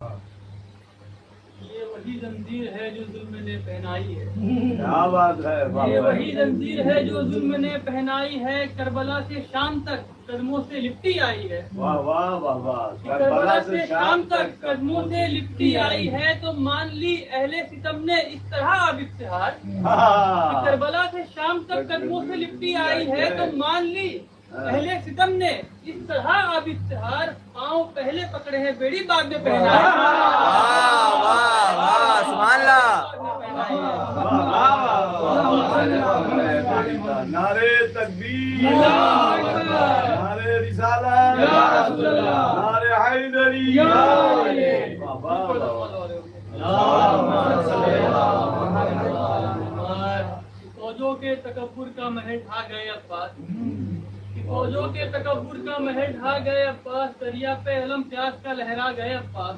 یہ وہی زنجیر ہے جو ظلم نے پہنائی ہے، کیا بات ہے، یہ وہی زنجیر ہے جو ظلم نے پہنائی ہے، کربلا سے شام تک قدموں سے لپٹی آئی ہے، واہ واہ واہ واہ، کربلا سے شام تک قدموں سے لپٹی آئی ہے، تو مان لی اہل ستم نے اس طرح اب افتخار، کربلا سے شام تک قدموں سے لپٹی آئی ہے، تو مان لی اہل ستم نے اس طرح اب افتخار، پاؤں پہلے پکڑے ہیں بیڑی بعد میں پہنا ہے، سبحان اللہ۔ نعرے تکبیر، نعرے رسالت، نعرے حیدری، فوجوں کے تکبر کا محل ڈھا گئے عباس، فوجوں کے تکبر کا محل ڈھا گئے عباس، دریا پہ علم پیاس کا لہرا گئے عباس،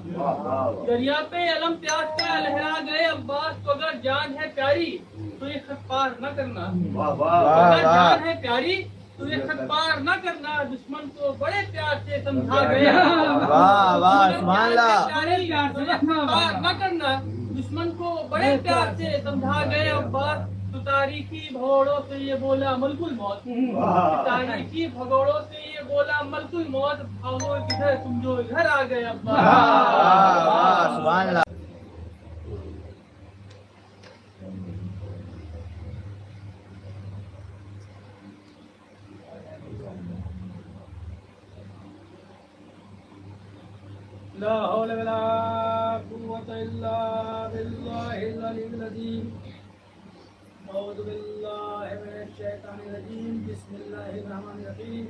دریا پہ علم پیاس کا لہرا گئے عباس، تو اگر جان ہے پیاری تو یہ خط پار نہ کرنا، اگر جان ہے پیاری تو یہ خط پار نہ کرنا، دشمن کو بڑے پیار سے سمجھا گئے واہ واہ، سبحان اللہ۔ پار نہ کرنا، دشمن کو بڑے پیار سے سمجھا گئے عباس، تو تاریخی بھگوڑوں سے یہ بولا ملک الموت، تاریخی بھگوڑوں سے یہ بولا ملک الموت، بھاگو کدھر تم جو ادھر آ گئے عباس۔ سبحان اللہ۔ لا حول ولا قوة إلا بالله العلي العظيم، أعوذ بالله من الشيطان الرجيم، بسم الله الرحمن الرحيم،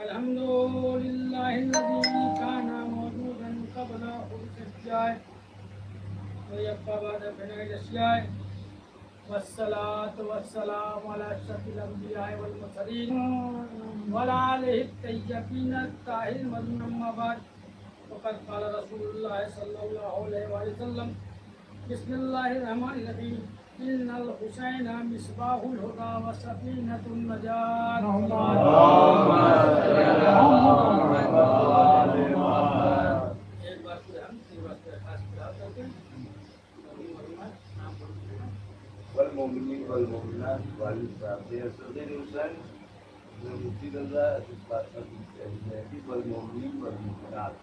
الحمد لله الذي كان موجودا قبل خلق الأشياء ويبقى بعد فناء الأشياء، والصلاة والسلام على أشرف الأنبياء والمرسلين وعلى آله الطيبين الطاهرين المعصومين، أما بعد، وقد قال رسول الله صلى الله عليه وسلم، بسم الله الرحمن الرحيم، إن الحسين مصباح الهدى وسفينة النجاة، ایک بار پھر ہم تین بار خاص خیال کرتے ہیں، والمؤمنين والمؤمنات والصابرين والحسين والمفيد الله والمؤمنين والمؤمنات.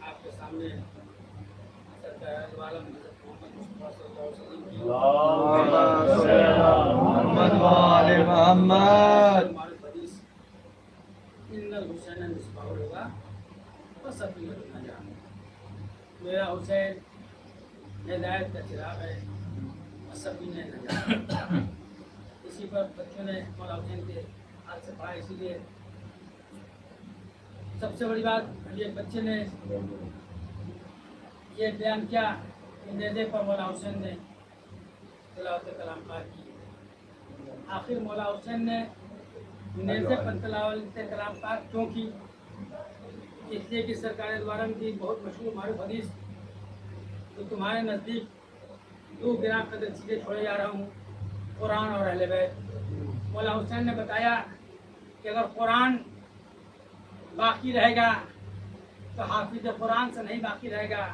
آپ کے سامنے میرا حسین ہدایت کا چراغ ہے، سفینہ نجات، اسی پر بچوں نے مولا حسین کے ہاتھ سے پڑھا، اسی لیے سب سے بڑی بات یہ بچے نے یہ بیان کیا کہ نیزے پر مولا حسین نے تلاوت کلام پاک کی، آخر مولا حسین نے نیزے پر تلاوت کلام پاک کیوں کی؟ اس لیے کہ سرکار دوارم کی بہت مشہور معروف حدیث، تو تمہارے نزدیک دو گراں قدر چیزیں چھوڑے جا رہا ہوں، قرآن اور اہل بیت۔ مولا حسین نے بتایا کہ اگر قرآن باقی رہے گا تو حافظ قرآن سے نہیں باقی رہے گا،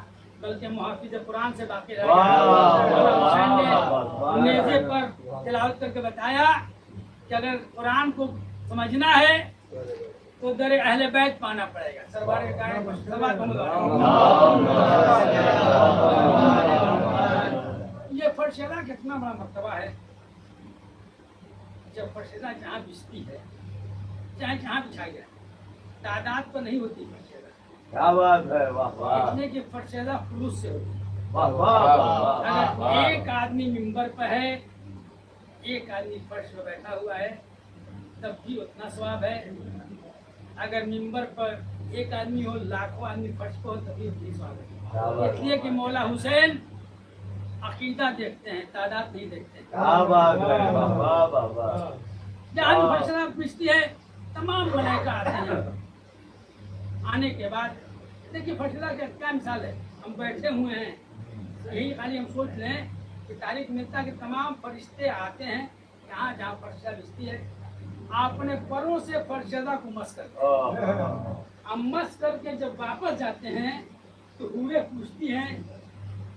بلکہ محافظ قرآن سے باقی رہے گا۔ مولا حسین نے نیزے پر تلاوت کر کے بتایا کہ اگر قرآن کو سمجھنا ہے تو در اہل بیت پانا پڑے گا۔ سربار کے کارن یہ فرشیدہ کتنا بڑا مرتبہ ہے، جب فرشیدہ جہاں بچتی ہے، چاہے جہاں بچھائی جائے، تعداد تو نہیں ہوتی فرشیدہ، کیا بات ہے، واہ واہ، اتنے کی فرشیدہ خلوص سے ہوتی ہے۔ واہ واہ واہ، اگر ایک آدمی ممبر پہ ہے، ایک آدمی فرش پہ بیٹھا ہوا ہے، तब भी उतना सवाब है। अगर मिंबर पर एक आदमी हो, लाखों आदमी फर्श पर हो, तभी उतनी सवाब है। इसलिए कि मौला हुसैन अकीदा देखते हैं, तादाद नहीं देखते। क्या बात है, वाह वाह वाह वाह। जहाँ भी फैसला पूछती है, तमाम मलाइका आते हैं। आने के बाद देखिए फैसला का क्या मिसाल है, हम बैठे हुए हैं, यही खाली हम सोच लें कि तारीख मिलता है कि तमाम फरिश्ते आते हैं यहाँ जहाँ फरिश्ता बिछती है, अपने परों से फरिश्ता को मस करते हैं। हम मस करके जब वापस जाते हैं तो हूरें पूछती हैं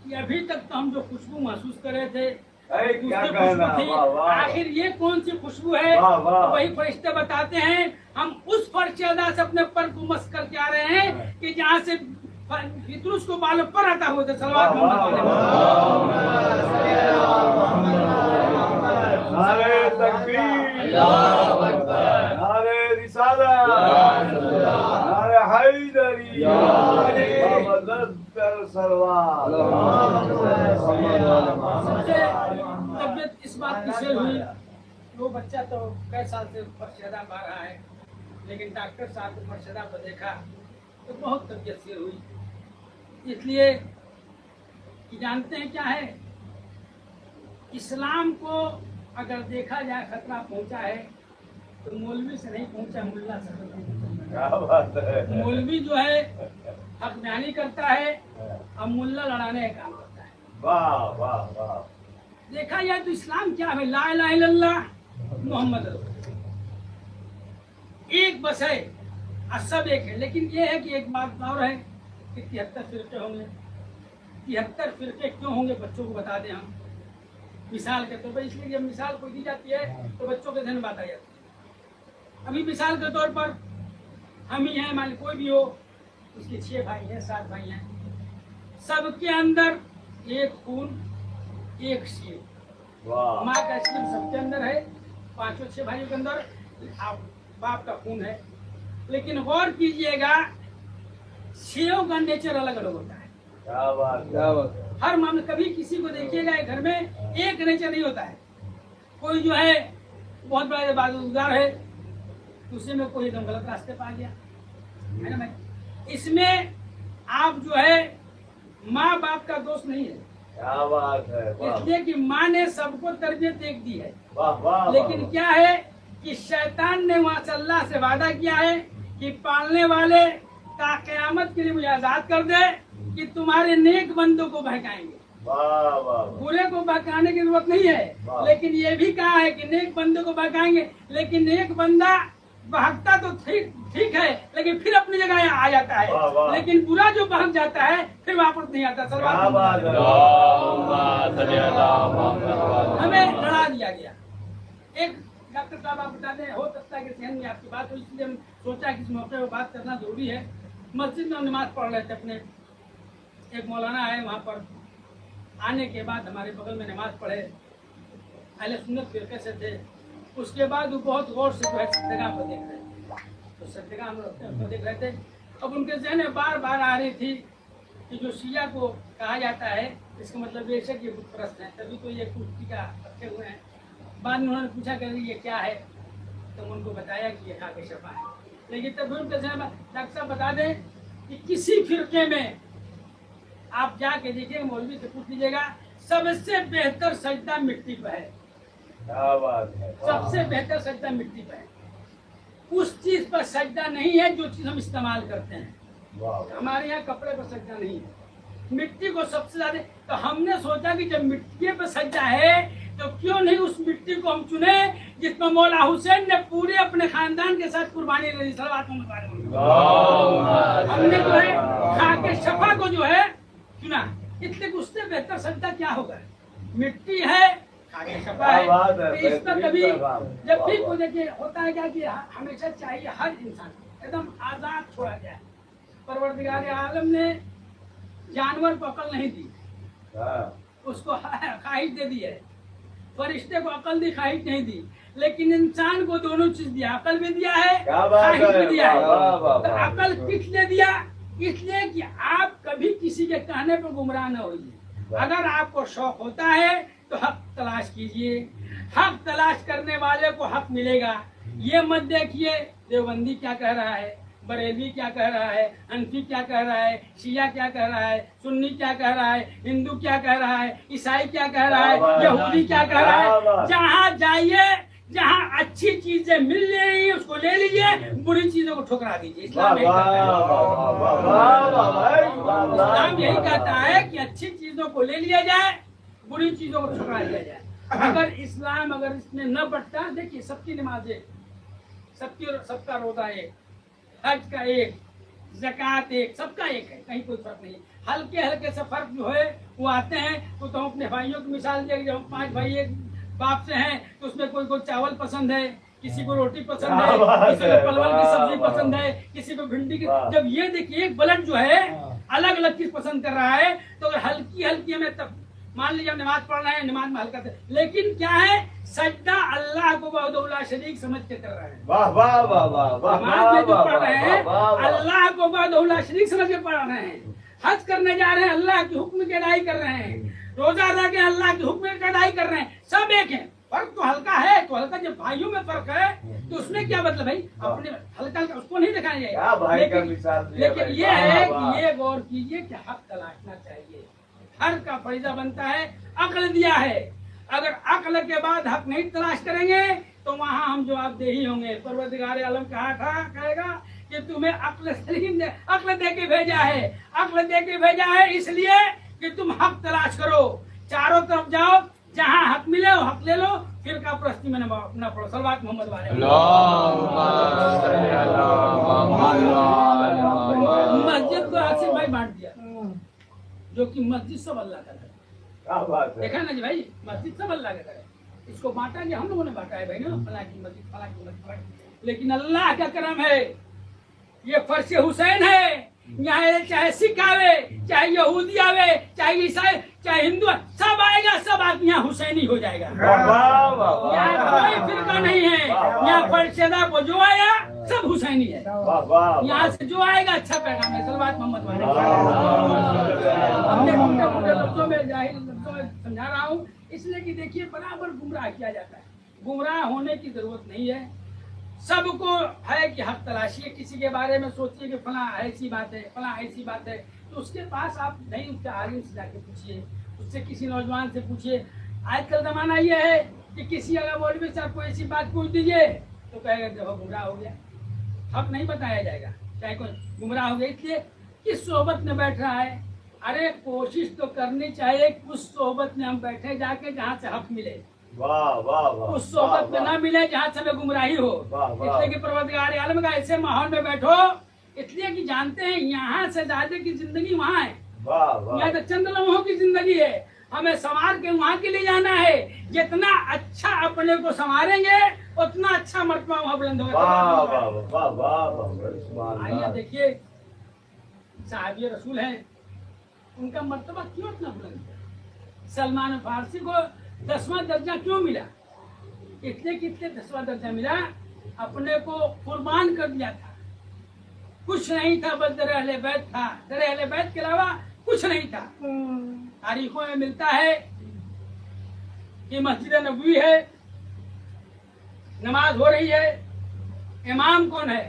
कि अभी तक तो हम जो खुशबू महसूस कर रहे थे, अरे क्या दूसरी कहना, खुशबू थी, वाह वाह। आखिर ये कौन सी खुशबू है? वाह, वाह। तो वही फरिश्ते बताते हैं हम उस फरिश्ता से अपने पर को मस करके आ रहे हैं कि जहाँ से फितरूस को बालों पर आता हुआ था। सलवात नारे तकबीर, नारे रिसालत, नारे हैदरी, मदद सरवार। सबसे तबियत इस बात की शेर हुई, वो बच्चा तो कई साल से फरिश्ता पा रहा है, लेकिन डॉक्टर साहब को फरिश्ता को देखा तो बहुत तबियत शेर हुई। इसलिए कि जानते हैं क्या है, इस्लाम को अगर देखा जाए खतरा पहुंचा है तो मौलवी से नहीं पहुंचा, मुल्ला से पहुंचा। क्या बात है। मौलवी जो है हक बयानी करता है और मुल्ला लड़ाने का काम करता है। वाह वाह वाह। देखा जाए तो इस्लाम क्या है, ला इलाहा इल्लल्लाह मोहम्मद रसूलुल्लाह, एक बस है और सब एक है। लेकिन ये है कि एक बात और है कि 73 फिरके होंगे। 73 फिरके क्यों होंगे बच्चों को बता दें हम मिसाल के तौर पर, इसलिए जब मिसाल कोई दी जाती है तो बच्चों के ध्यान में बात आ जाती है। अभी मिसाल के तौर पर हम ही हैं, मान ली कोई भी हो, उसके 6 भाई हैं, 7 भाई हैं, सबके अंदर एक खून एक शीर, वाह माँ का शीर सबके अंदर है, 5 6 भाइयों के अंदर बाप का खून है। लेकिन गौर कीजिएगा, 6 का नेचर अलग अलग होता है। क्या बात, क्या बात। हर मामले कभी किसी को देखिएगा घर में एक नेचर नहीं होता है। कोई जो है बहुत बड़ा इबादतगुजार है, दूसरे में कोई एकदम गलत रास्ते पर आ गया, है ना भाई। इसमें आप जो है माँ बाप का दोष नहीं है, क्या बात है, वाह इसलिए कि माँ ने सबको तरबियत एक दी है। वाह वाह। लेकिन क्या है कि शैतान ने वहाँ से अल्लाह से वादा किया है कि पालने वाले का क़यामत के लिए मुझे आजाद कर दे कि तुम्हारे नेक बंदों को बहकाएंगे, वाह वाह। बुरे को बहकाने की जरूरत नहीं है। लेकिन ये भी कहा है कि नेक बंदों को बहकाएंगे, लेकिन नेक बंदा बहकता तो ठीक है, लेकिन फिर अपनी जगह आ जाता है। वाह, वाह। लेकिन बुरा जो बहक जाता है फिर वापस नहीं आता। क्या बात है। हमें लड़ा दिया गया। एक डॉक्टर साहब आप बता दें, हो सकता है कि सहन में आपकी बात हो, इसलिए हम सोचा कि इस मौके पर बात करना जरूरी है। मस्जिद में हम नमाज पढ़ रहे थे अपने, एक मौलाना आए वहाँ पर, आने के बाद हमारे बगल में नमाज पढ़े, अहले सुन्नत फिरके से थे। उसके बाद वो बहुत गौर से जो है सजदगा पर देख रहे थे, तो सजदगा हम लोग देख रहे थे। अब उनके जहन में बार बार आ रही थी कि जो शिया को कहा जाता है, इसका मतलब बेशक ये बुत परस्त है, तभी तो ये कुर्सी का रखे हुए हैं। बाद में उन्होंने पूछा कि ये क्या है, तो उनको बताया कि ये खाके शफा है। लेकिन तब भी उनके जहन में, डॉक्टर साहब बता दें कि किसी फिरके में आप जाके देखिए, मौलवी से पूछ लीजिएगा, सबसे बेहतर सजदा मिट्टी पर है। क्या बात है, वाह। सबसे बेहतर सजदा मिट्टी पर है। उस चीज पर सजदा नहीं है जो चीज हम इस्तेमाल करते हैं। वाह। हमारे यहाँ कपड़े पर सजदा नहीं है, मिट्टी को सबसे ज्यादा। तो हमने सोचा कि जब मिट्टी पर सजदा है तो क्यों नहीं उस मिट्टी को हम चुने जिसमें मौला हुसैन ने पूरे अपने खानदान के साथ कुर्बानी दी। हमने जो है खाके शफा को जो है चुना, इसलिए उससे बेहतर सजदा क्या होगा। मिट्टी है, खाके शफा है, तो इस पर कभी जब भी कोई देखिए होता है क्या कि हमेशा चाहिए हर इंसान एकदम आजाद छोड़ा जाए। परवरदिगार आलम ने जानवर को अकल नहीं दी, उसको ख्वाहिश दे दी है। फरिश्ते को अकल दी, ख्वाहिश नहीं दी, लेकिन इंसान को दोनों चीज दिया, अकल भी दिया है, ख्वाहिश भी दिया है। तो अकल किस लिए दिया? इसलिए कि आप कभी किसी के कहने पर गुमराह न होइए। अगर आपको शौक होता है तो हक तलाश कीजिए, हक तलाश करने वाले को हक मिलेगा। ये मत देखिए देवबंदी क्या कह रहा है, बरेली क्या कह रहा है, हनफी क्या कह रहा है, शिया क्या कह रहा है, सुन्नी क्या कह रहा है, हिंदू क्या कह रहा है, ईसाई क्या कह रहा है, यहूदी क्या कह रहा है। जहाँ जाइए जहाँ अच्छी चीजें मिल रही है उसको ले लीजिए, बुरी चीजों को ठुकरा दीजिए। इस्लाम यही कहता है, इस्लाम यही कहता है कि अच्छी चीजों को ले लिया जाए, बुरी चीजों को ठुकरा दिया जाए। अगर इस्लाम अगर इसमें न बटता, देखिए सबकी नमाजें, सबका रोजा एक, हज का एक, ज़कात एक, सबका एक है, कहीं कोई फर्क नहीं। हल्के हल्के से फर्क जो है वो आते हैं। तो तुम अपने भाइयों की मिसाल दे, जब 5 भाई एक बाप से हैं तो उसमें कोई को चावल पसंद है, किसी को रोटी पसंद है, किसी को परवल की सब्जी पसंद है, किसी को भिंडी की। जब ये देखिए एक ब्लड जो है अलग अलग चीज पसंद कर रहा है, तो अगर हल्की हल्की हमें तब मान लीजिए नमाज पढ़ रहे हैं, नमाज में हल्का से, लेकिन क्या है सजदा अल्लाह को वहदहुल्ला शरीक समझ के कर रहे हैं। वाह वाह वाह वाह वाह, नमाज में जो पढ़ रहे हैं अल्लाह को वहदहुल्ला शरीक समझ के पढ़ रहे हैं। हज करने जा रहे हैं अल्लाह के हुक्म की अदाई कर रहे हैं, रोजा अदा के अल्लाह के हुक्म की अदाई कर रहे हैं, सब एक है। फर्क तो हल्का है, तो हल्का जब भाइयों में फर्क है तो उसमें क्या मतलब भाई, अपने हल्का हल्का उसको नहीं दिखाना चाहिए। लेकिन ये है कि ये गौर कीजिए कि हक तलाशना चाहिए, हर का फरीजा बनता है। अक्ल दिया है, अगर अक्ल के बाद हक नहीं तलाश करेंगे तो वहाँ हम जवाबदेही होंगे। परवरदिगार आलम कहेगा कि तुम्हें अक्ल सलीम दे, अक्ल दे के भेजा है, अक्ल दे के भेजा है इसलिए कि तुम हक तलाश करो, चारों तरफ जाओ, जहाँ हक मिले वो हक ले लो। फिर का प्रश्न में अपना पढ़ो, सलवात मोहम्मद वाले। मस्जिद को आसिफ भाई बांट दिया, जो कि मस्जिद सब अल्लाह का है। क्या बात है, देखा ना जी भाई, मस्जिद सब अल्लाह का है, इसको बांटा गया, हम लोगों ने बांटा है भाई ना, फला की मस्जिद, फला की मस्जिद। लेकिन अल्लाह का करम है, ये फर्श हुसैन है। यहाँ चाहे सिख आवे, चाहे यहूदी आवे, चाहे ईसाई, चाहे हिंदू, सब आएगा, सब आदमी यहाँ हुसैनी हो जाएगा। यहाँ कोई फिरका नहीं है, यहाँ फर्शेदा को जो आया सब हुसैनी है। यहाँ से जो आएगा अच्छा पैगाम है। सलवात मोहम्मद वाले। अपने मोटे लफ्जों में, जाहिर लफ्जों में समझा रहा हूँ, इसलिए कि देखिए बराबर गुमराह किया जाता है। गुमराह होने की जरूरत नहीं है, सबको है कि हक तलाशिए, किसी के बारे में सोचिए कि फला ऐसी बात है, फला ऐसी बात है, तो उसके पास आप नहीं, उसके आलिम से जाके पूछिए, उससे किसी नौजवान से पूछिए। आजकल जमाना ये है कि किसी अगर मौलवी साहब को ऐसी बात पूछ दीजिए तो कहेगा देखो गुमराह हो गया, हक नहीं बताया जाएगा, चाहे कोई गुमराह हो गया। इसलिए किस सोहबत में बैठ रहा है, अरे कोशिश तो करनी चाहिए उस सोहबत में हम बैठे जाके जहाँ से हक मिले, वाह वाह वाह, उस सोहबत में ना मिले जहाँ से हमें गुमराही हो। इसलिए कि परवरदिगार आलम का ऐसे माहौल में बैठो, इसलिए कि जानते हैं यहाँ से ज्यादा की जिंदगी वहाँ है, यहाँ तो चंद लम्हों की जिंदगी है, हमें संवार के वहाँ के लिए जाना है। जितना अच्छा अपने को संवारेंगे उतना अच्छा मर्तबा वहाँ बुलंद होगा। आइए देखिए साहबी रसूल हैं, उनका मर्तबा क्यों इतना बुलंद है। सलमान फारसी को 10वां दर्जा क्यों मिला, इसलिए कितने 10वां दर्जा मिला, अपने को कुर्बान कर दिया था, कुछ नहीं था, बस दर अहले बैत था, दर अहले बैत के अलावा कुछ नहीं था। तारीखों में मिलता है कि मस्जिद नबवी है, नमाज हो रही है, इमाम कौन है,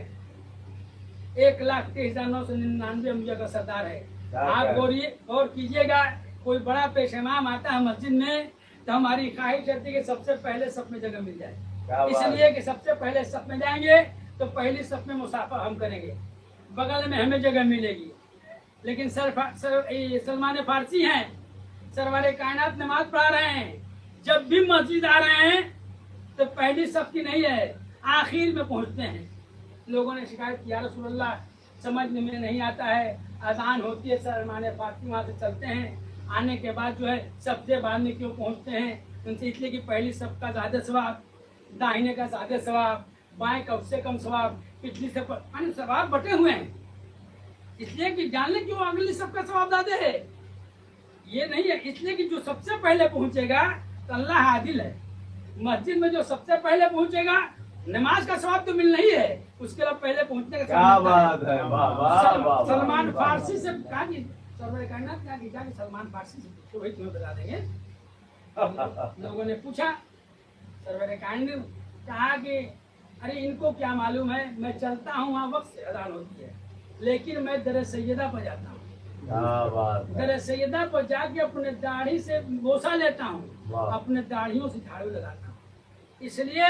1,23,999 अम्बिया का सरदार है। आप गौर कीजिएगा, कोई बड़ा पेश इमाम आता है मस्जिद में तो हमारी ख्वाहिश रहती है कि सबसे पहले सफ में जगह मिल जाए, इसलिए कि सबसे पहले सफ में जाएंगे तो पहली सफ में मुसाफा हम करेंगे, बगल में हमें जगह मिलेगी। लेकिन सलमान फारसी हैं, सरवारे कायनात नमाज पढ़ा रहे हैं, जब भी मस्जिद आ रहे हैं तो पहली सफ की नहीं है, आखिर में पहुंचते हैं। लोगों ने शिकायत किया रसूलुल्लाह समझ में नहीं आता है, अजान होती है सलमान फारसी वहाँ से चलते हैं, आने के बाद जो है सबसे बाद में क्यों पहुंचते हैं उनसे, इसलिए कि पहली सब का ज्यादा सवाब, दाहिने का ज्यादा सवाब, बाएं का उससे कम सवाब, पिछली सब यानी सवाब बटे हुए हैं, इसलिए कि जान ले क्यों अगली सब का सवाब ज्यादा है। ये नहीं है, इसलिए कि जो सबसे पहले पहुंचेगा तो अल्लाह आदिल है, मस्जिद में जो सबसे पहले पहुंचेगा नमाज का सवाब तो मिलना ही है, उसके बाद पहले पहुंचने का क्या बात है, सलमान फारसी से कहा कि सलमान फारसी से पूछो, वही तुम्हें बता देंगे। लोगों ने पूछा, सरवर कायनात कहा कि अरे इनको क्या मालूम है, मैं चलता हूँ वहाँ वक्त से अजान होती है, लेकिन मैं दर सैयदा पर जाता हूँ। क्या बात है। दर सैयदा पर जाके अपने दाढ़ी से बोसा लेता हूँ, वाह। अपने दाढ़ियों से झाड़ू लगाता हूँ, इसलिए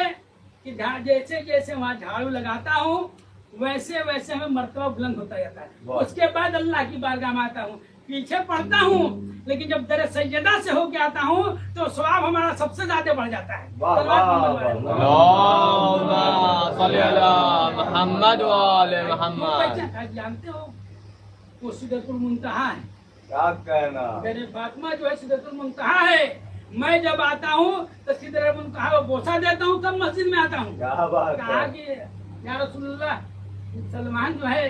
कि जैसे जैसे वहाँ झाड़ू लगाता हूँ वैसे वैसे हमें मर्तबा बुलंद होता जाता है। वाह। उसके बाद अल्लाह की बारगाह में आता हूँ, पीछे पढ़ता हूँ, लेकिन जब दर सैयदा से होके आता हूँ तो सवाब हमारा सबसे ज्यादा बढ़ जाता है। वाह, सल्लल्लाहु वाह, अलैहि वसल्लम। अल्लाहुम्मा सल्ली अला मुहम्मद व आले वो मुहम्मद। पहचान है, जानते हो वो सिदरतुल मुंतहा है। क्या कहना। मेरे फातिमा जो है सिदरतुल मुंतहा है। मैं जब आता हूँ तो सिदरतुल मुंतहा को बोसा देता हूँ, तब मस्जिद में आता हूँ। क्या बात कहा है। कि या रसूलुल्लाह, सलमान जो है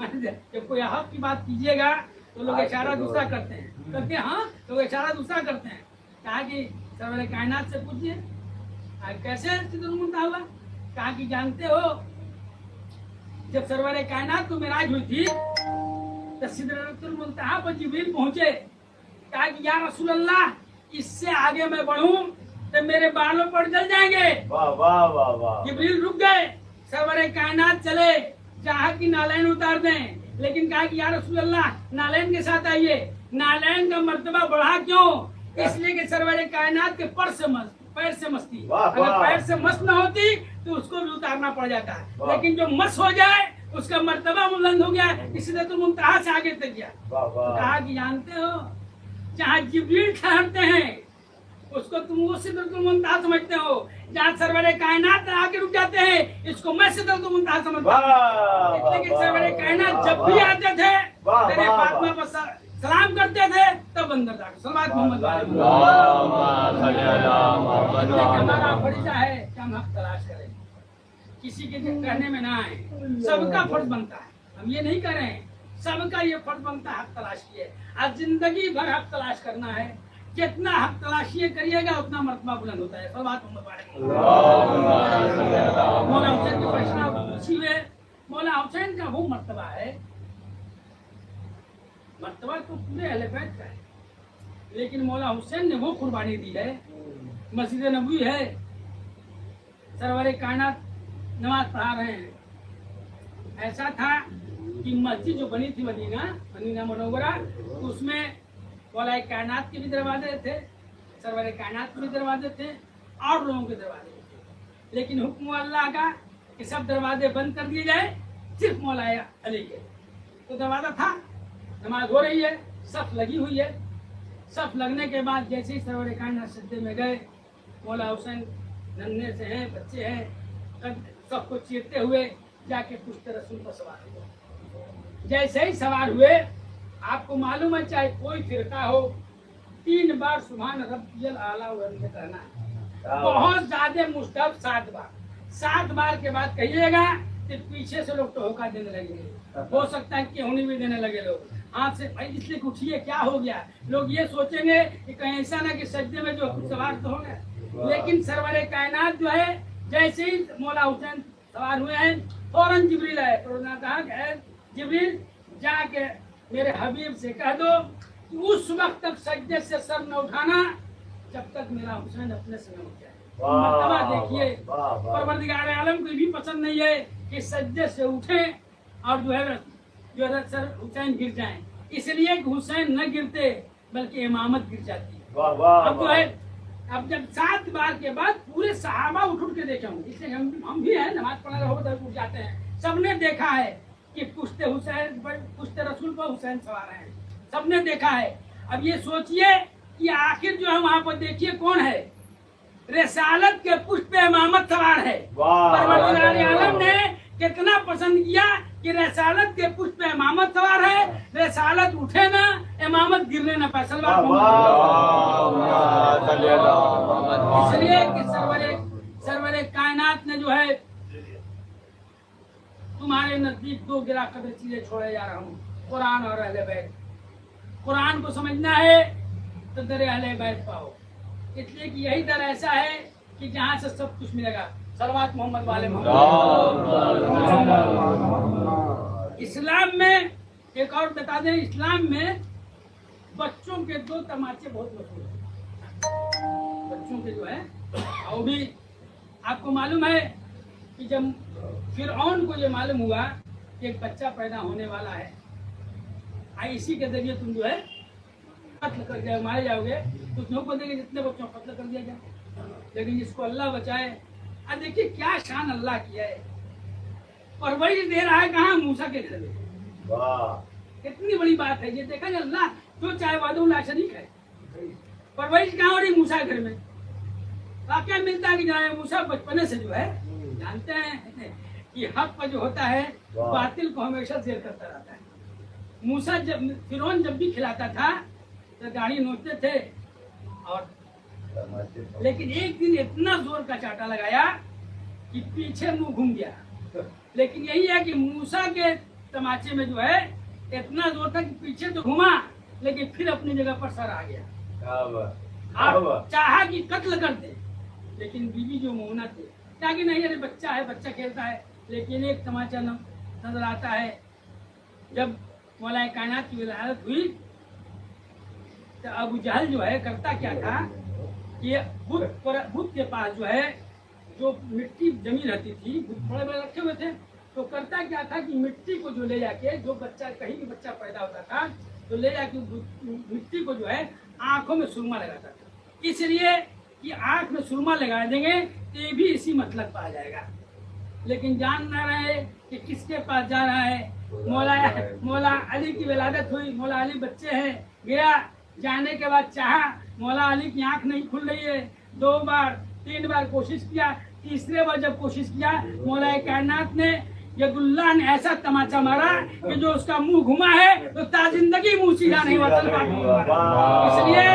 जब कोई हक की बात कीजिएगा तो लोग इशारा दूसरा करते हैं, करते हैं, हाँ लोग इशारा दूसरा करते हैं। कहा कि सरवर कायनात से पूछिए कैसे सिदरतुल मुंतहा हुआ। कहा कि जानते हो जब सरवर कायनात को मेराज हुई थी तो सिदरतुल मुंतहा पर जिब्रील पहुंचे। कहा कि या रसूल अल्लाह इससे आगे मैं बढ़ूं तो मेरे बालों पर जल जाएंगे। वाह वाह वाह वाह। जिब्रील रुक गए, सरवर कायनात चले जहाँ की नालैन उतार दें, लेकिन कहा कि या रसूल अल्लाह नालैन के साथ आइए। नालैन का मर्तबा बढ़ा क्यों? इसलिए कि सरवर कायनात के पैर से मस्ती, वाह, अगर वाह। पैर से मस्त न होती तो उसको भी उतारना पड़ जाता है, वाह। लेकिन जो मस्त हो जाए उसका मर्तबा बुलंद हो गया, इसलिए तो मुंतहा से आगे तक गया। वाह वाह। कहा कि जानते हो जहाँ जिब्रील ठहरते हैं उसको तुम वो सिदरतुल मुंतहा समझते हो, जहाँ सरवर कायनात आके रुक जाते हैं इसको मैं सिदरतुल मुंतहा समझता हूँ। वाह इसलिए कि सरवर कायनात जब भी आते थे वाह, तेरे वाह, फातिमा पर सलाम करते थे तब अंदर जाकर सल्लल्लाहु मोहम्मद वाले मोहम्मद। अल्लाहुम्मा सल्ली अला मुहम्मद व इसलिए कि आले हमारा मुहम्मद। फरीजा है कि हम हक तलाश करें, किसी के कहने में ना आए, सबका फर्ज बनता है। हम ये नहीं कर रहे हैं, सबका ये फर्ज बनता है हक तलाश किए। आज जिंदगी भर हक तलाश करना है, जितना हक तलाशी करिएगा उतना मर्तबा बुलंद होता है। सब बात मौला हुसैन की फैसला पूछी है। मौला हुसैन का वो मर्तबा है, मर्तबा तो पूरे अहले बैत का है, लेकिन मौला हुसैन ने वो कुर्बानी दी है। मस्जिद नबवी है, सरवर कायनात नमाज पढ़ा रहे हैं। ऐसा था कि मस्जिद जो बनी थी मदीना मनोवरा, उसमें मौला कायनात के भी दरवाजे थे, सरवर कायनात के भी दरवाजे थे और लोगों के दरवाजे थे, लेकिन हुक्म अल्लाह का कि सब दरवाजे बंद कर दिए जाए, सिर्फ मौला अली के। तो दरवाजा था, नमाज हो रही है, सफ लगी हुई है। सफ लगने के बाद जैसे ही सरवर कायनात सज्जे में गए, मौला हुसैन नन्हे से हैं, बच्चे हैं, सबको चीरते हुए जाके पुश्ते रसूल पर सवार हुए। जैसे ही सवार हुए, आपको मालूम है चाहे कोई फिरका हो 3 बार सुभान रब्बियल आला कहना है, बहुत ज्यादा मुस्तहब 7 बार के बाद कहिएगा कि पीछे से लोग टोका देने लगेंगे, हो सकता है केहूनी भी देने लगे लोग हाथ से, भाई इसलिए उठिए क्या हो गया। लोग ये सोचेंगे कि कहीं ऐसा ना कि सज्जे में जो सवार तो हो गए, लेकिन सरवर कायनात जो है जैसे ही मौला हुसैन सवार हुए हैं फौरन जिब्रील आए। कहा जिब्रील जाके मेरे हबीब से कह दो कि उस वक्त तक सज्जे से सर न उठाना जब तक मेरा हुसैन अपने से न उठ जाए। मर्तबा देखिए, परवरदिगार आलम को भी पसंद नहीं है कि सज्जे से उठे और जो है सर हुसैन गिर जाएं, इसलिए कि हुसैन न गिरते बल्कि इमामत गिर जाती है। अब जो है अब जब 7 बार के बाद पूरे सहाबा उठ के देखे होंगे, इसलिए हम भी हैं, नमाज पढ़ा रहो तो उठ जाते हैं। सबने देखा है कि पुश्ते रसूल पर हुसैन सवार हैं, सबने देखा है। अब ये सोचिए कि आखिर जो है वहां पर देखिए कौन है, रिसालत के पुष्प पे इमामत सवार है। परवरदिगार आलम ने कितना पसंद किया कि रिसालत के पुष्प पे इमामत सवार है, रिसालत उठे ना, इमामत गिरने ना पाए। इसलिए कि सरवर कायनात ने जो है तुम्हारे नजदीक 2 गिरा कदर चीजें छोड़े जा रहा हूँ, कुरान और अहले बैत। कुरान को समझना है तो दर अहले बैत पाओ, इसलिए कि यही दर ऐसा है कि जहाँ से सब कुछ मिलेगा। सलवात मोहम्मद वाले मोहम्मद। इस्लाम में एक और बता दें, इस्लाम में बच्चों के 2 तमाचे बहुत मशहूर हैं। बच्चों के जो है वो भी आपको मालूम है कि जब फिरौन को ये मालूम हुआ कि एक बच्चा पैदा होने वाला है, इसी के जरिए तुम जो है कत्ल कर जाओ, मारे जाओगे, तो क्यों को देंगे जितने बच्चों को कत्ल कर दिया जाए। लेकिन जिसको अल्लाह बचाए, अब देखिए क्या शान अल्लाह किया है, परवरिश दे रहा है कहाँ, मूसा के घर में। वाह, कितनी बड़ी बात है ये, देखा जाए अल्लाह जो चाहे वादुल्ला शरीक है। परवरिश कहाँ हो रही, मूसा के घर में। वाकया मिलता है कि जहाँ मूसा बचपने से जो है जानते हैं कि हक पर जो होता है बातिल को हमेशा शेर करता रहता है। मूसा जब फिरौन जब भी खिलाता था तो दाढ़ी नोचते थे, और लेकिन एक दिन इतना जोर का चाटा लगाया कि पीछे मुंह घूम गया। लेकिन यही है कि मूसा के तमाचे में जो है इतना जोर था कि पीछे तो घुमा लेकिन फिर अपनी जगह पर सर आ गया। आप चाहा कि कत्ल कर दे, लेकिन बीवी जो मोहना थे ताकि नहीं, अरे बच्चा है, बच्चा खेलता है। लेकिन एक तमाचा नजर आता है, जब मौला कायनात की विलायत हुई तो अबू जहल जो है करता क्या था कि बुत के पास जो है जो मिट्टी जमी रहती थी, बुत बड़े बड़े रखे हुए थे, तो करता क्या था कि मिट्टी को जो ले जाके, जो बच्चा कहीं भी बच्चा पैदा होता था तो ले जाके मिट्टी को जो है आंखों में सुरमा लगाता था, इसलिए कि आंख में सुरमा लगा देंगे तो ये भी इसी मतलब पा जाएगा। लेकिन जान ना रहे कि किसके पास जा रहा है। मौला अली की विलादत हुई, मौला अली बच्चे हैं, गया, जाने के बाद चाहा, मौला अली की आंख नहीं खुल रही है, 2 बार 3 बार कोशिश किया, तीसरे बार जब कोशिश किया मौला कायनात ने यदुल्लाह ने ऐसा तमाचा मारा कि जो उसका मुंह घुमा है तो ताजिंदगी मुंह सीधा नहीं हुआ। इसलिए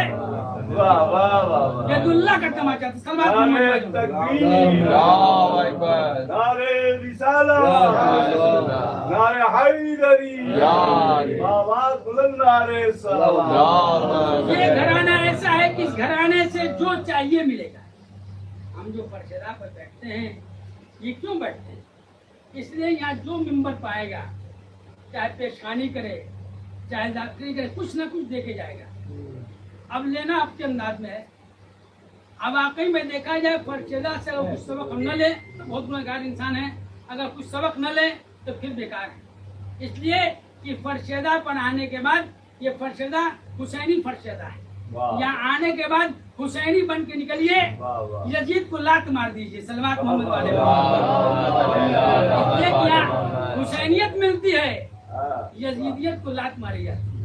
यदुल्लाह का तमाचा था। नारे रिसाला, नारे हैदरी, आवाज बुलंद, नारे सलावत। ये घराना ऐसा है कि इस घराने से जो चाहिए मिलेगा। हम जो परशेदा पर बैठते हैं, ये क्यों बैठते हैं? इसलिए यहाँ जो मिंबर पाएगा, चाहे पेशखानी करे, चाहे दाखिली करे, कुछ ना कुछ देके जाएगा। अब लेना आपके अंदाज में है। अब वाकई में देखा जाए फरशेदा से अगर कुछ सबक हम न ले तो बहुत गुनहगार इंसान है, अगर कुछ सबक न ले तो फिर बेकार है। इसलिए कि फरशेदा पढ़ाने के बाद ये फरशेदा हुसैनी फरशेदा है। यहाँ आने के बाद हुसैनी बन के निकलिए, यजीद को लात मार दीजिए सलवात मोहम्मद वाले। इसलिए क्या हुसैनियत मिलती है, यजीदियत को लात मारी जाती है।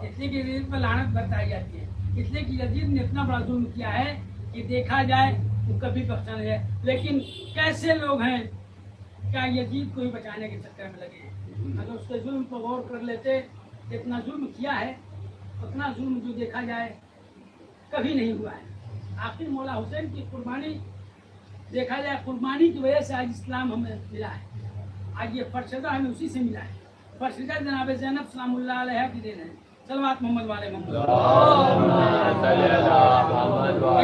इसलिए कि यजीद पर लानत बरताई जाती है। इसलिए कि यजीद ने इतना बड़ा जुल्म किया है कि देखा जाए वो कभी बख्शा नहीं है। लेकिन कैसे लोग हैं, क्या यजीद को ही बचाने के चक्कर में लगे हैं। अगर उसके जुल्म को गौर कर लेते, इतना जुल्म किया है, उतना जुल्म जो देखा जाए कभी नहीं हुआ है। आखिर मौला हुसैन की कुर्बानी देखा जाए, कुर्बानी की वजह से आज इस्लाम हमें मिला है। आज ये फरशदा हमें उसी से मिला है। फरशदा जनाब ज़ैनब सलामुल्लाह अलैहा की देन है। सलवात मोहम्मद वाले मोहम्मद।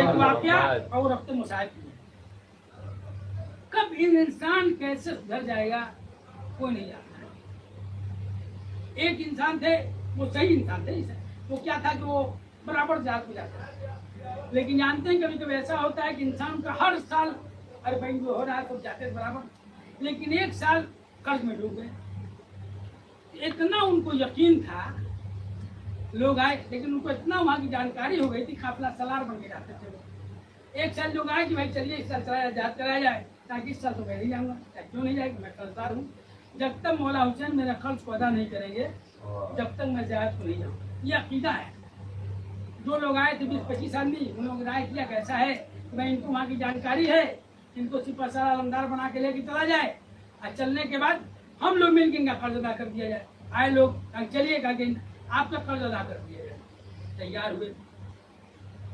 एक वाकया और अब तो मुसाहिब की, कब इन इंसान कैसे सुधर जाएगा कोई नहीं जानता। एक इंसान थे, वो सही इंसान थे, वो क्या था कि वो बराबर जात को जाता है। लेकिन जानते हैं कभी कभी ऐसा होता है कि इंसान का हर साल अरे भाई जो हो रहा है तो जाते बराबर, लेकिन एक साल कर्ज में डूब गए। इतना उनको यकीन था, लोग आए, लेकिन उनको इतना वहाँ की जानकारी हो गई थी, काफिला सलार बन के जाते थे। एक साल लोग आए कि भाई चलिए इस साल चलाया जात कराया जाए, ताकि इस साल तो मैं नहीं जाऊँगा। क्यों नहीं जाएगा, मैं कर्जदार हूँ। जब तक मौला हुसैन मेरा खर्च को अदा नहीं करेंगे जब तक मैं ज़ियारत को नहीं जाऊँगा। ये अकीदा है। जो लोग आए थे 20-25 आदमी, उन लोगों ने राय किया कैसा है कि भाई इनको वहाँ की जानकारी है, इनको सिपा सारा अलमदार बना के लेके चला जाए, और चलने के बाद हम लोग मिल के इनका कर्ज अदा कर दिया जाए। आए लोग चलिए कि आपका कर्ज अदा कर दिया जाए। तैयार हुए,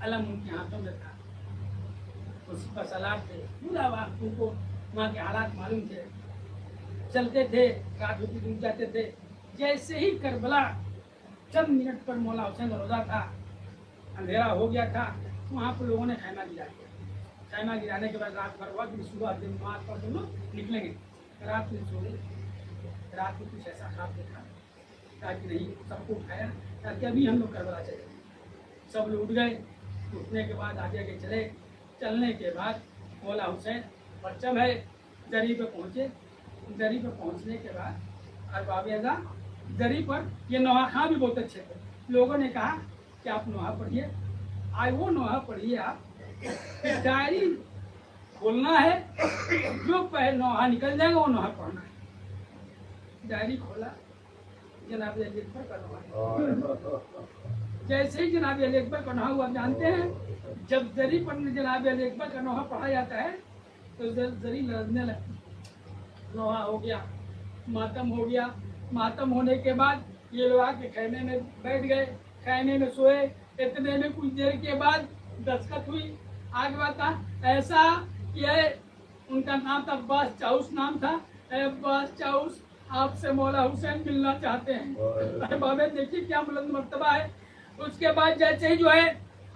अलम उनके हाथों में था, उसी पर सलाह थे, पूरा वक्त उनको वहाँ के हालात मालूम थे। चलते थे, रात होती डूब जाते थे। जैसे ही करबला चंद मिनट पर मौला हुसैन रोजा था, अंधेरा हो गया था, वहाँ पर लोगों ने खैमा गिरा दिया। खैमा गिराने के बाद रात भर हुआ, फिर सुबह दिन नमाज पढ़ लोग निकलेंगे। रात में सो गए। रात में कुछ ऐसा खाब देखा ताकि नहीं सबको उठाया, ताकि अभी हम लोग करबला चले। सब लोग उठ गए। उठने के बाद आगे आगे चले। चलने के बाद मौला हुसैन परचम है, दरी पे पहुंचे। दरी पे पहुंचने के बाद अरबाब अज़ा दरी पर, ये नोहा खां भी बहुत अच्छे थे। लोगों ने कहा कि आप नोहा पढ़िए। आज वो नोहा पढ़िए आप, डायरी खोलना है, जो पहले नोहा निकल जाएगा वो नोहा पढ़ना है। डायरी खोला, जनाब अली अकबर का नोहा। जैसे ही जनाब अली अकबर का नोहा हुआ, जानते हैं जब दरी पर जनाब अली अकबर का नोहा पढ़ा जाता है तो दरी लड़ने लगती। नोहा हो गया, मातम हो गया। मातम होने के बाद ये लोग आके खैमे में बैठ गए, खैमे में सोए। इतने में कुछ देर के बाद दस्तखत हुई। आगे बता ऐसा कि उनका नाम था अब्बास चाउस नाम था। अब्बास चाउस आपसे मौला हुसैन मिलना चाहते हैं। अरे बाबे देखिए क्या बुलंद मर्तबा है। उसके बाद जैसे ही जो है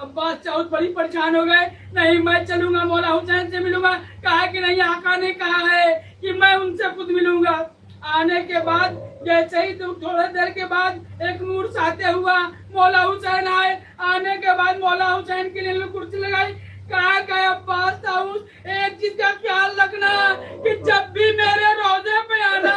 अब्बास चाउस बड़ी परेशान हो गए, नहीं मैं चलूंगा मौला हुसैन से मिलूंगा। कहा कि नहीं, आका ने कहा है कि मैं उनसे खुद मिलूंगा। आने के बाद जैसे ही थोड़ी देर के बाद एक नूर साते हुआ, मौला हुसैन आए। आने के बाद मौला हुसैन के लिए कुर्सी लगाई। कहा गया अब्बास चाउस एक चीज का ख्याल रखना कि जब भी मेरे रोजे पे आना,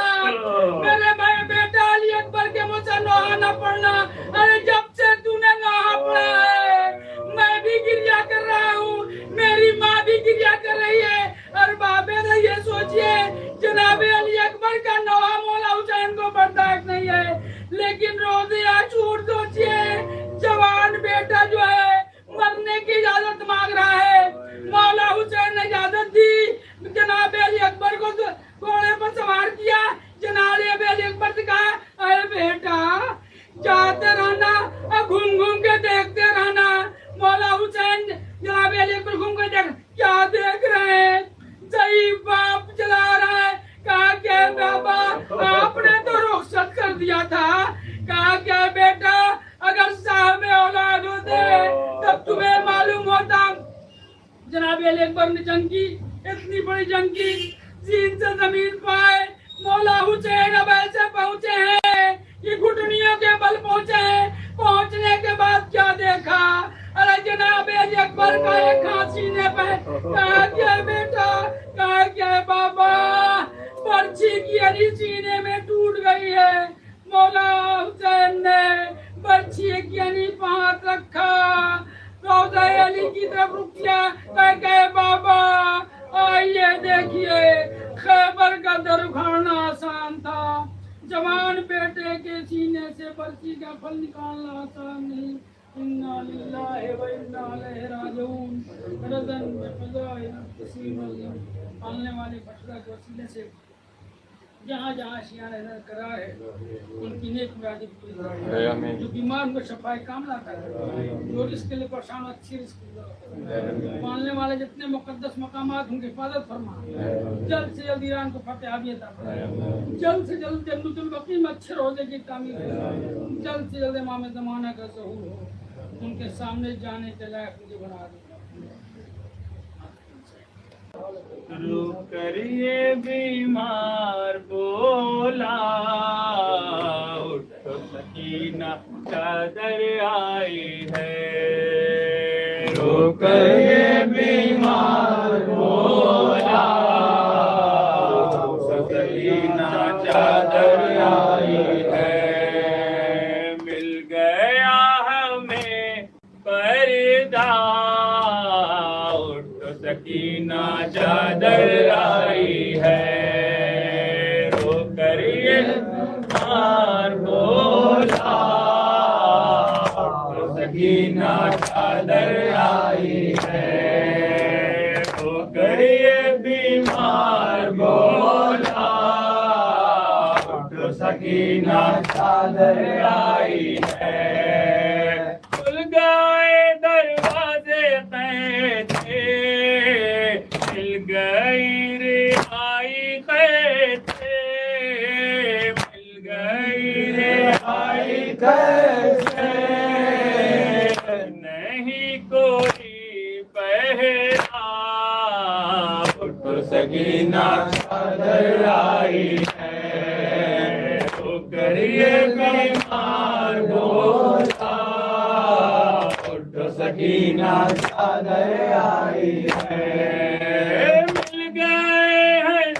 मेरे भाई बेटा अली अकबर के मुझसे नोहा न पढ़ना। अरे जब से तूने नोहा पढ़ा है मैं भी गिरिया कर रहा हूँ, मेरी माँ भी गिरिया कर रही है। और बाबे ने ये सोचिए जनाबे अली अकबर का नोहा मौला हुसैन को बर्दाश्त नहीं है, लेकिन रोजे छूट सोचिए जवान बेटा जो है मरने की इजाजत मांग रहा है। मौला हुसैन ने इजाजत दी, जनाब अली अकबर को घोड़े पर सवार किया। जनाब अली अकबर से कहा, अरे बेटा जाते रहना, घूम घूम के देखते रहना। मौला हुसैन जनाब अली अकबर घूम के देख, क्या देख रहे हैं? सही बाप चला रहा है। कहा क्या बाबा आपने तो रुखसत कर दिया था। कहा क्या बेटा अगर साहब औलाद होते तब तुम्हें मालूम होता। जनाब अली अकबर ने जंग की, इतनी बड़ी जंग की, जीन से जमीन पाए। मौला हुसैन अब ऐसे पहुंचे हैं कि घुटनियों के बल पहुंचे हैं। पहुंचने के बाद क्या देखा, अरे जनाब अली अकबर का एक हाथ सीने पे। कहा क्या बेटा, कहा क्या बाबा, पर्ची की अली सीने में टूट गई है। मौला हुसैन ने पर्ची की अली पर हाथ रखा, रोज़ा अली की तरफ रुक किया। कह गए बाबा आइए देखिए, खैबर का दर उखाड़ना आसान था, जवान बेटे के सीने से पर्ची का फल निकालना आसान नहीं। इन्ना लिल्लाहि व इन्ना इलैहि राजिऊन। रज़न बिक़ज़ाइ तस्लीम। पालने वाले फैसला के वसीले से जहाँ जहाँ शिया नजर करा है उनकी नेक मुरादें पूरी करें। जो बीमार उनको शफाए कामला करे, जो रिस्क के लिए परेशान अच्छी रिस्क। पालने वाले जितने मुकद्दस मकामात उनकी हिफाजत फरमा। जल्द से जल्द ईरान को फतेह अता फरमा। जल्द से जल्द जन्नतुल बकी में अच्छे रोज़े की तामीर हो। जल्द से जल्द इमाम ज़माना का ज़हूर हो, उनके सामने जाने के लायक मुझे बना दे। रुक कर ये बीमार बोला, उठ सकीना चादर आई है। रुक कर ये बीमार बोला, सकीना चादर आई है। मिल गया हमें पर्दा, सकीना चादर आई है। रो करिए मार बोला, सकीना चादर आई है। रो करिए बीमार बोला, सकीना चादर आई है। खुल गए दरवाजे थे, मिल गई रिहाई कैसे, मिल गई रिहाई कैसे। नहीं कोई पहरा, उठ सकीना चादर आई है। तो करिए बीमार बोला, उठ सकीना चादर आई है। मिल गए हैं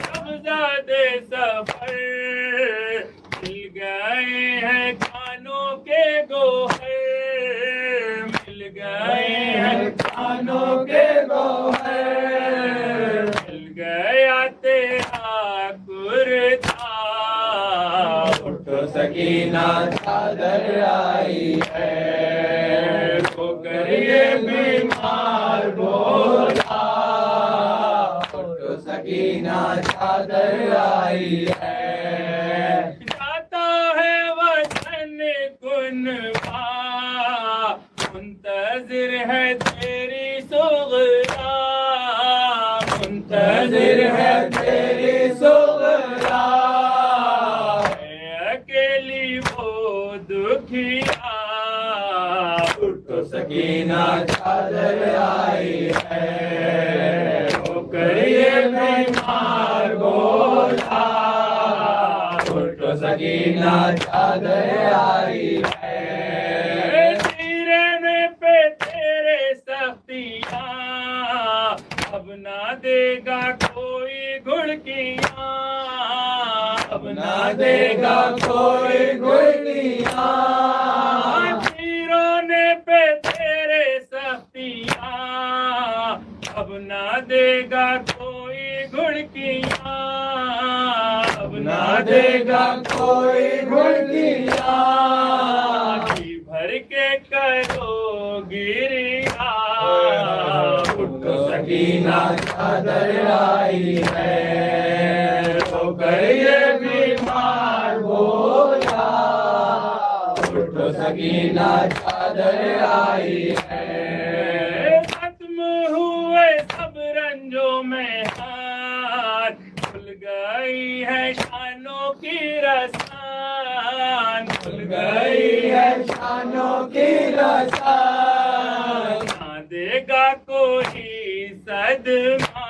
سکینہ چادر آئی ہے تو کریے بیمار بولا اٹھو سکینہ چادر آئی ہے جاتا ہے وطن کنبا منتظر ہے تیری سغرا منتظر ہے تیری سغرا اکیلی وہ دکھیا اٹھو سکینہ چادر آئی ہے وہ کریے بیمار بولا اٹھو سکینہ چادر آئی ہے سیرے پہ تیرے سختیاں اب نہ دے گا کوئی گھڑکیاں اب نہ دے گا کوئی گھڑکیاں سیرے پہ تیرے سختیاں اب نہ دے گا کوئی گھڑکیاں اب نہ دے گا کوئی گھڑکیاں جی بھر کے کرو گریا اٹھو سکینہ چادر آئی ہے تو کریے بیمار بولا اٹھو سکینہ چادر آئی ہے ختم ہوئے سب رنجوں میں ہاتھ کھل گئی ہے شانوں کی رسان کھل گئی ہے شانوں کی رسان نہ دے گا کوئی صدمہ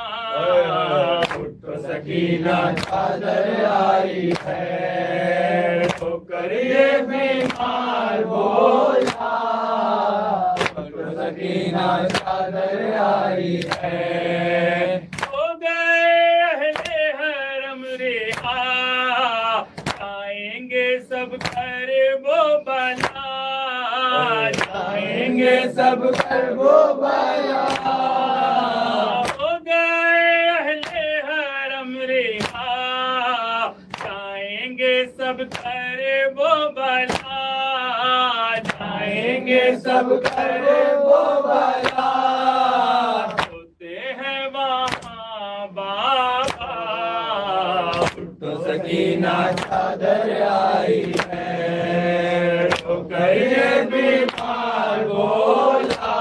اٹھو سکینہ چادر آئی ہے تو کریے بیمار بولا اٹھو سکینہ چادر آئی ہے ہو گئے اہل حرم رہا جائیں گے سب کرب و بلا جائیں گے سب کرب و بلا ہو گئے اہل حرم رہا جائیں گے سب کرب و بلا جائیں گے سب کرب و بلا ہوتے ہیں وہاں بابا اٹھو سکینہ چادر آئی ہے تو کریے بیمار بولا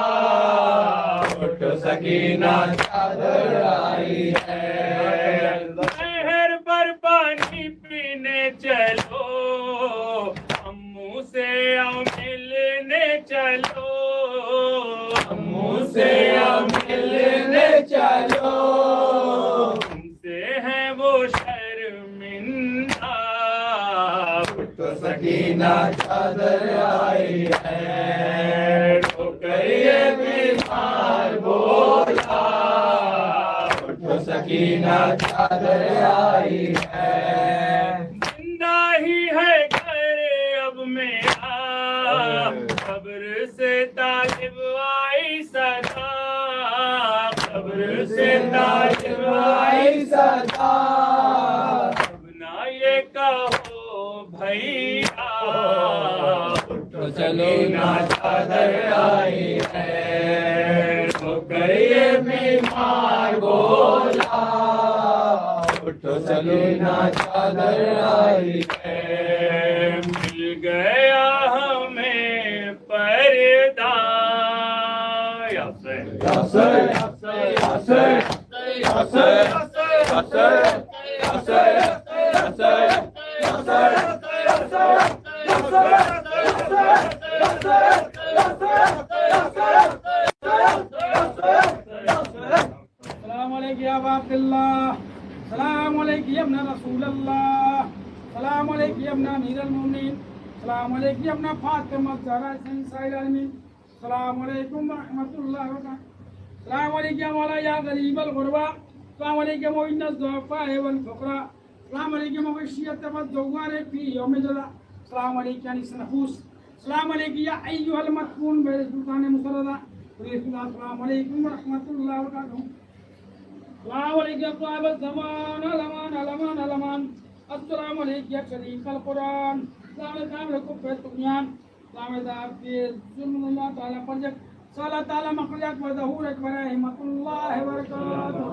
اٹھو سکینہ چادر آئی ہے نہر پر پانی پینے چلو امو سے آؤ ملنے چلو امو سے آؤ ملنے چلو تم سے ہیں وہ شرمندہ اٹھو سکینہ چادر آئی ہے تو کریے بیمار بولا اٹھو سکینہ چادر آئی ہے زندہ ہی ہے گھر اب میرا قبر سے طالب آئی صدا قبر سے طالب آئی صدا اب نہ یہ کہو بھیا اٹھو سکینہ چادر آئی ہے تو کریے بیمار بولا اٹھو سکینہ چادر آئی ہے مل گیا ہمیں پردہ یا سر یا سر یا سر یا سر یا سر یا سر یا سر یا سر السلام علیکم یا ابا عبداللہ السلام علیکم یا ابن رسول اللہ السلام علیکم یا ابن امیر المومنین السلام علیکم یا ابن فاطمہ زہرا سائر العالمین السلام علیکم ورحمۃ اللہ وبرکاتہ السلام علیکم یا مولا یا غریب الغربا السلام علیکم معین الضعفاء والفقراء السلام علیکم وشیۃ والزوار فی یوم جزا السلام علیکم یا نس نفوس السلام علیکم یا ایھا المدفون بسلطان مسردا السلام علیکم ورحمۃ اللہ وبرکاتہ السلام علیکم صاحب الزمان علمان علمان علمان السلام ملك شريك القرآن سلام كامل كفر الطغيان سلام دافير سلم الله تعالى فرجك صلاة تعالى مخرجك وظهورك ورحمة الله وبركاته.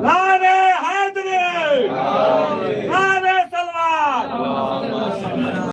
نعرے حیدری، نعرے سلوات.